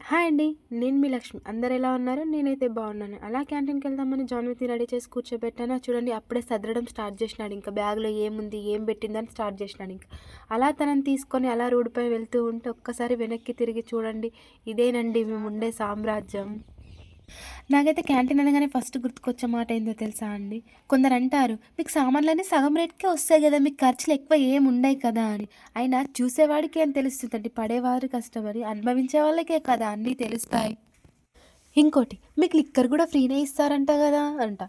Hi అండి. నేను మీ లక్ష్మి. అందరూ ఎలా ఉన్నారు? నేనైతే బాగున్నాను. అలా క్యాంటీన్‌కెళ్దామని జాన్విని రెడీ చేసి కూర్చోబెట్టాను. చూడండి అప్పుడే సదరడం స్టార్ట్ చేసినాడు. ఇంకా బ్యాగ్‌లో ఏముంది, ఏం పెట్టిందని స్టార్ట్ చేసినాడింక. అలా తనని తీసుకొని అలా రోడ్డుపై వెళ్తూ ఉంటే ఒక్కసారి వెనక్కి తిరిగి చూడండి. ఇదేనండి మేముండే సామ్రాజ్యం. నాకైతే క్యాంటీన్ అనగానే ఫస్ట్ గుర్తుకొచ్చే మాట ఏందో తెలుసా అండి? కొందరంటారు, "మీకు సామాన్లన్నీ సగం రేట్‌కే వస్తాయి గదా! మీకు ఖర్చులు ఎక్కువ ఏముండయి కదా!" అని. అయినా చూసేవాడికి ఏం తెలుస్తుందండి పడేవారు కష్టమని. అనుభవించే వాళ్ళకే కదా అన్నీ తెలుస్తాయి. ఇంకోటి మీకు లిక్కర్ గూడా ఫ్రీనే ఇస్తారంట గదా! అంట.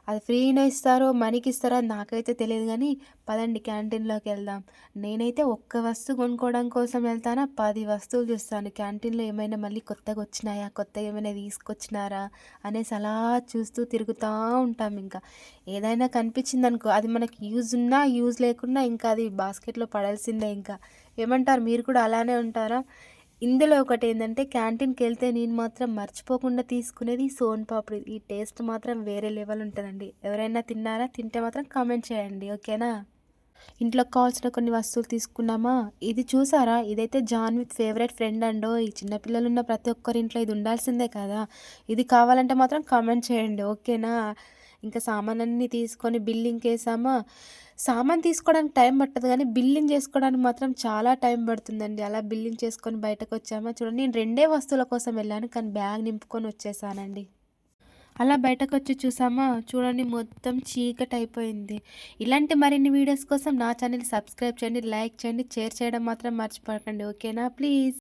అది ఫ్రీనే ఇస్తారో, మనీకిస్తారో అది నాకైతే తెలీదు గానీ, పదండి క్యాంటీన్‌లోకెళ్దాం. నేనైతే ఒక్క వస్తువు కొనుక్కోవడం కోసం వెళ్తానా, 10 వస్తువులు చూస్తాను. క్యాంటీన్‌లో ఏమైనా మళ్ళీ కొత్తగొచ్చినాయా, కొత్తగా ఏమైనా తీసుకొచ్చినారా అనేసి అలా చూస్తూ తిరుగుతా ఉంటామింక. ఏదైనా కనిపించిందనుకో, అది మనకి యూజ్ ఉన్నా, యూజ్ లేకున్నా ఇంకా అది బాస్కెట్‌లో పడాల్సిందే ఇంకా. ఏమంటారు మీరు కూడా అలానే ఉంటారా? ఇందులో ఒకటేందంటే క్యాంటీన్‌కెళ్తే నేను మాత్రం మర్చిపోకుండా తీసుకునేది సోన్ పాపిడి. ఈ టేస్ట్ మాత్రం వేరే లెవెల్ ఉంటదండి. ఎవరైనా తిన్నారా? తింటే మాత్రం కామెంట్ చేయండి. ఓకేనా? ఇంట్లోకి కావాల్సిన కొన్ని వస్తువులు తీసుకున్నామా, ఇది చూసారా? ఇదైతే జాన్‌వి ఫేవరెట్ ఫ్రెండ్ అండోయ్! చిన్న పిల్లలున్న ప్రతి ఒక్కరి ఇంట్లో ఇది ఉండాల్సిందే కదా! ఇది కావాలంటే మాత్రం కామెంట్ చేయండి. ఓకేనా? ఇంకా సామానన్నీ తీసుకొని బిల్లింగ్‌కేసామా, సామాను తీసుకోవడానికి టైం పట్టదు గానీ, బిల్లింగ్ చేసుకోవడానికి మాత్రం చాలా టైం పడుతుందండి. అలా బిల్లింగ్ చేసుకొని బయటకొచ్చామా, చూడండి నేను రెండే వస్తువుల కోసం వెళ్ళాను. కానీ బ్యాగ్ నింపుకొని వచ్చేసానండి. అలా బయటకొచ్చి చూసామా, చూడండి మొత్తం చీకటయిపోయింది. ఇలాంటి మరిన్ని వీడియోస్ కోసం నా ఛానెల్‌ని సబ్స్క్రైబ్ చేయండి, లైక్ చేయండి, షేర్ చేయడం మాత్రం మర్చిపోకండి. ఓకేనా? ప్లీజ్.